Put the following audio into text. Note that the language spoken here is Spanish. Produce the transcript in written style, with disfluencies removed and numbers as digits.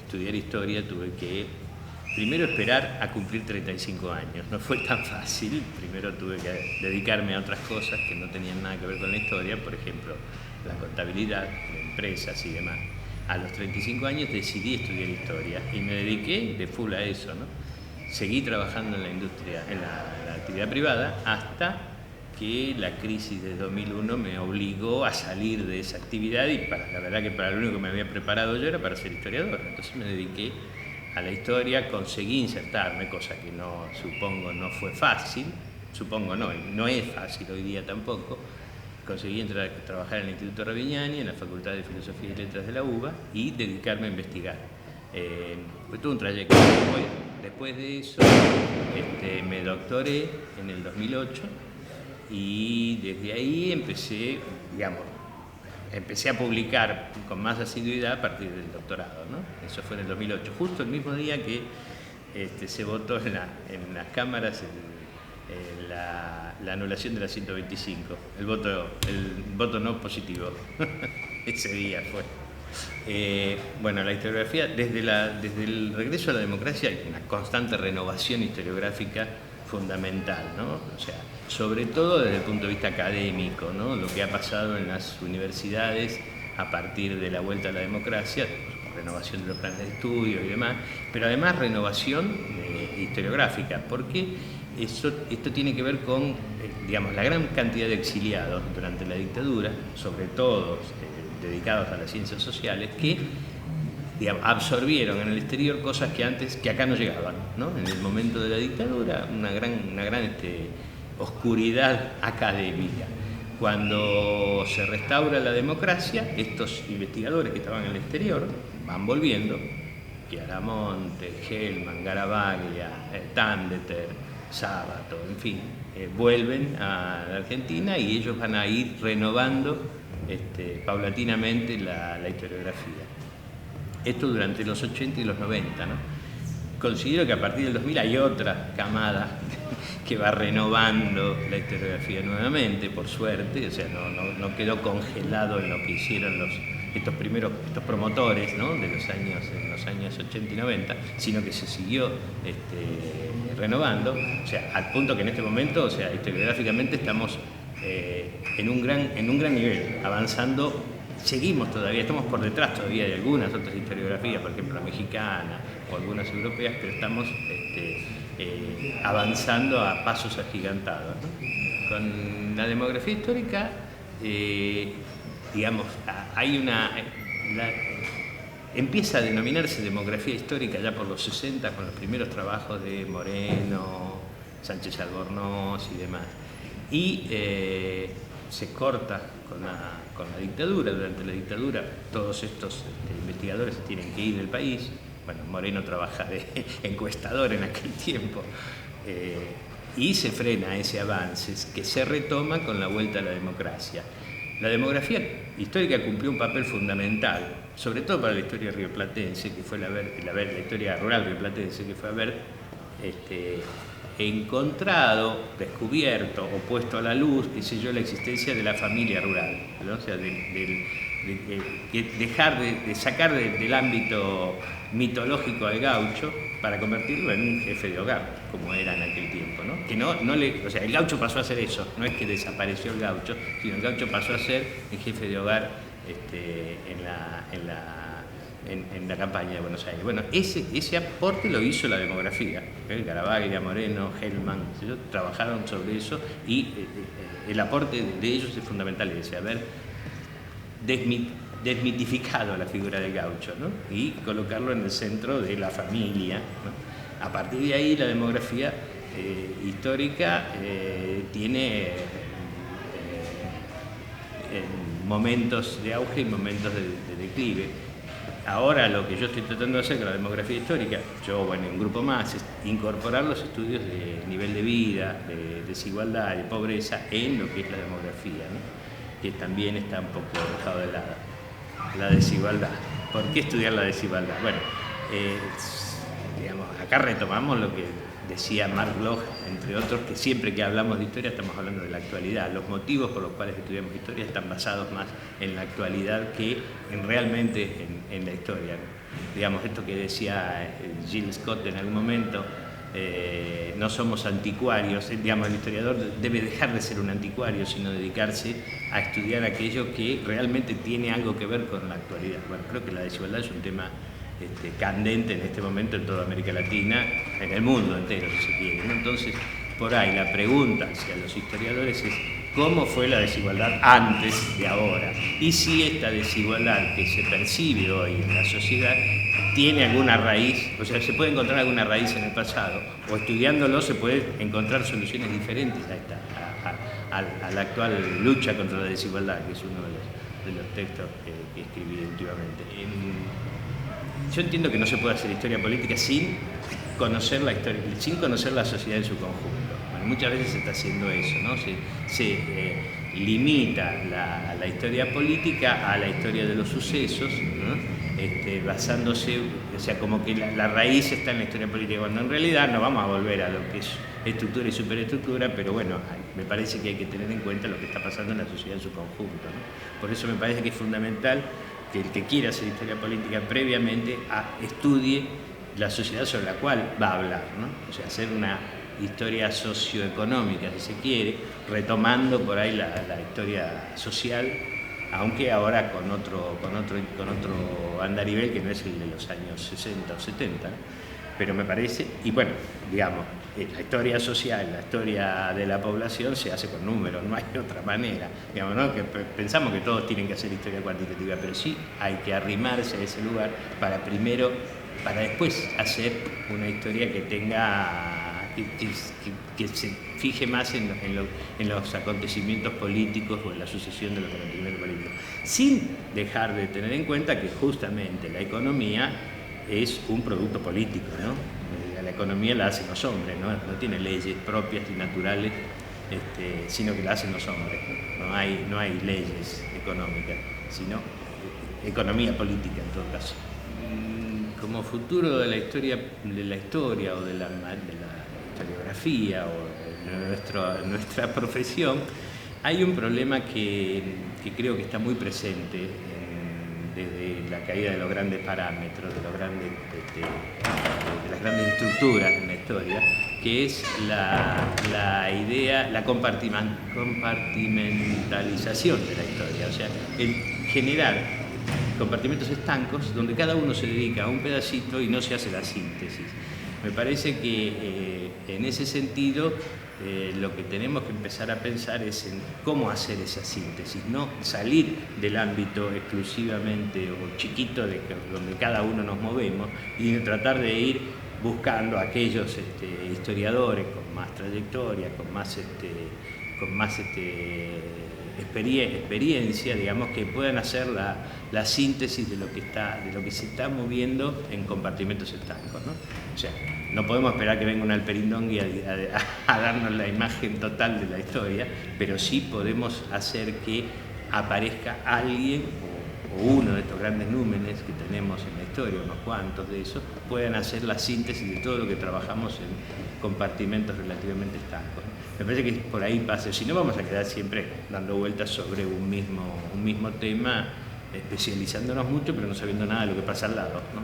estudiar historia tuve que primero esperar a cumplir 35 años. No fue tan fácil. Primero tuve que dedicarme a otras cosas que no tenían nada que ver con la historia, por ejemplo, la contabilidad de empresas y demás. A los 35 años decidí estudiar historia y me dediqué de full a eso, ¿no? Seguí trabajando en la industria, en la actividad privada, hasta que la crisis de 2001 me obligó a salir de esa actividad y la verdad que para lo único que me había preparado yo era para ser historiador. Entonces me dediqué a la historia, conseguí insertarme, cosa que supongo no fue fácil, no es fácil hoy día tampoco. Conseguí trabajar en el Instituto Ravignani, en la Facultad de Filosofía y Letras de la UBA y dedicarme a investigar. Fue todo un trayecto. Después de eso me doctoré en el 2008 y desde ahí empecé a publicar con más asiduidad a partir del doctorado, ¿no? Eso fue en el 2008, justo el mismo día que se votó en las cámaras la anulación de la 125, el voto no positivo. Ese día fue. Bueno, la historiografía, desde el regreso a la democracia hay una constante renovación historiográfica fundamental, ¿no? O sea, sobre todo desde el punto de vista académico, ¿no? Lo que ha pasado en las universidades a partir de la vuelta a la democracia, renovación de los planes de estudio y demás, pero además renovación historiográfica, porque esto tiene que ver con, la gran cantidad de exiliados durante la dictadura, sobre todo dedicados a las ciencias sociales, que absorbieron en el exterior cosas que acá no llegaban, ¿no? En el momento de la dictadura, una gran oscuridad académica. Cuando se restaura la democracia, estos investigadores que estaban en el exterior van volviendo, Chiaramonte, Hellman, Garavaglia, Tandeter, Sábato, en fin, vuelven a la Argentina y ellos van a ir renovando paulatinamente la historiografía. Esto durante los 80 y los 90, ¿no? Considero que a partir del 2000 hay otra camada que va renovando la historiografía nuevamente, por suerte, o sea, no quedó congelado en lo que hicieron estos promotores, ¿no? En los años 80 y 90, sino que se siguió renovando, o sea, al punto que en este momento, o sea, historiográficamente estamos en un gran nivel, avanzando. Estamos por detrás todavía de algunas otras historiografías, por ejemplo la mexicana o algunas europeas, pero estamos avanzando a pasos agigantados, ¿no? Con la demografía histórica, empieza a denominarse demografía histórica ya por los 60, con los primeros trabajos de Moreno, Sánchez Albornoz y demás. Y se corta con la dictadura. Durante la dictadura todos estos investigadores se tienen que ir del país. Bueno, Moreno trabaja de encuestador en aquel tiempo y se frena ese avance que se retoma con la vuelta a la democracia. La demografía histórica cumplió un papel fundamental, sobre todo para la historia rioplatense, que fue la historia rural rioplatense, que fue haber encontrado, descubierto o puesto a la luz, la existencia de la familia rural, ¿no? O sea, sacar del ámbito mitológico al gaucho para convertirlo en un jefe de hogar, como era en aquel tiempo, ¿no? Que o sea, el gaucho pasó a ser eso, no es que desapareció el gaucho, sino el gaucho pasó a ser el jefe de hogar en la campaña de Buenos Aires. Bueno, ese aporte lo hizo la demografía. Garavaglia, Moreno, Hellman, trabajaron sobre eso y el aporte de ellos es fundamental, es haber desmitificado la figura del gaucho, ¿no? Y colocarlo en el centro de la familia, ¿no? A partir de ahí la demografía histórica tiene momentos de auge y momentos de declive. Ahora lo que yo estoy tratando de hacer con la demografía histórica, un grupo más, es incorporar los estudios de nivel de vida, de desigualdad, de pobreza en lo que es la demografía, ¿no? Que también está un poco dejado de lado. La desigualdad. ¿Por qué estudiar la desigualdad? Bueno, acá retomamos lo que decía Mark Bloch, entre otros, que siempre que hablamos de historia estamos hablando de la actualidad. Los motivos por los cuales estudiamos historia están basados más en la actualidad que realmente en la historia. Digamos, esto que decía Jill Scott en algún momento, no somos anticuarios, digamos, el historiador debe dejar de ser un anticuario, sino dedicarse a estudiar aquello que realmente tiene algo que ver con la actualidad. Bueno, creo que la desigualdad es un tema candente en este momento en toda América Latina, en el mundo entero, si se quiere, ¿no? Entonces, por ahí la pregunta hacia los historiadores es cómo fue la desigualdad antes de ahora, y si esta desigualdad que se percibe hoy en la sociedad tiene alguna raíz, o sea, se puede encontrar alguna raíz en el pasado, o estudiándolo se puede encontrar soluciones diferentes a la actual lucha contra la desigualdad, que es uno de los textos que escribí últimamente. Yo entiendo que no se puede hacer historia política sin conocer la historia, sin conocer la sociedad en su conjunto. Bueno, muchas veces se está haciendo eso, ¿no? Se limita la historia política a la historia de los sucesos, ¿no? Basándose, o sea, como que la raíz está en la historia política, cuando en realidad no vamos a volver a lo que es estructura y superestructura, pero bueno, me parece que hay que tener en cuenta lo que está pasando en la sociedad en su conjunto, ¿no? Por eso me parece que es fundamental que el que quiera hacer historia política previamente estudie la sociedad sobre la cual va a hablar, ¿no? O sea, hacer una historia socioeconómica, si se quiere, retomando por ahí la historia social, aunque ahora con otro andarivel que no es el de los años 60 o 70, ¿no? Pero me parece, y bueno, digamos, la historia social, la historia de la población se hace con números, no hay otra manera. Digamos, ¿no? Que pensamos que todos tienen que hacer historia cuantitativa, pero sí hay que arrimarse a ese lugar para después hacer una historia que tenga, que se fije más en los acontecimientos políticos o en la sucesión de los acontecimientos políticos, sin dejar de tener en cuenta que justamente la economía es un producto político, ¿no? La economía la hacen los hombres, ¿no? No tiene leyes propias y naturales, sino que la hacen los hombres. No hay leyes económicas, sino economía política en todo caso. Como futuro de la historia o de la historiografía o de nuestra profesión, hay un problema que creo que está muy presente desde la caída de los grandes parámetros, de las grandes estructuras en la historia, que es la idea, la compartimentalización de la historia, o sea, el generar compartimentos estancos donde cada uno se dedica a un pedacito y no se hace la síntesis. Me parece que en ese sentido lo que tenemos que empezar a pensar es en cómo hacer esa síntesis, no salir del ámbito exclusivamente o chiquito donde cada uno nos movemos y tratar de ir buscando a aquellos historiadores con más trayectoria, con más experiencia, digamos, que puedan hacer la síntesis de lo que se está moviendo en compartimentos estancos, ¿no? O sea, no podemos esperar que venga un Alperindongui a darnos la imagen total de la historia, pero sí podemos hacer que aparezca alguien o uno de estos grandes númenes que tenemos en la historia, unos cuantos de esos, puedan hacer la síntesis de todo lo que trabajamos en compartimentos relativamente estancos. Me parece que por ahí pasa, si no vamos a quedar siempre dando vueltas sobre un mismo tema, especializándonos mucho, pero no sabiendo nada de lo que pasa al lado, ¿no?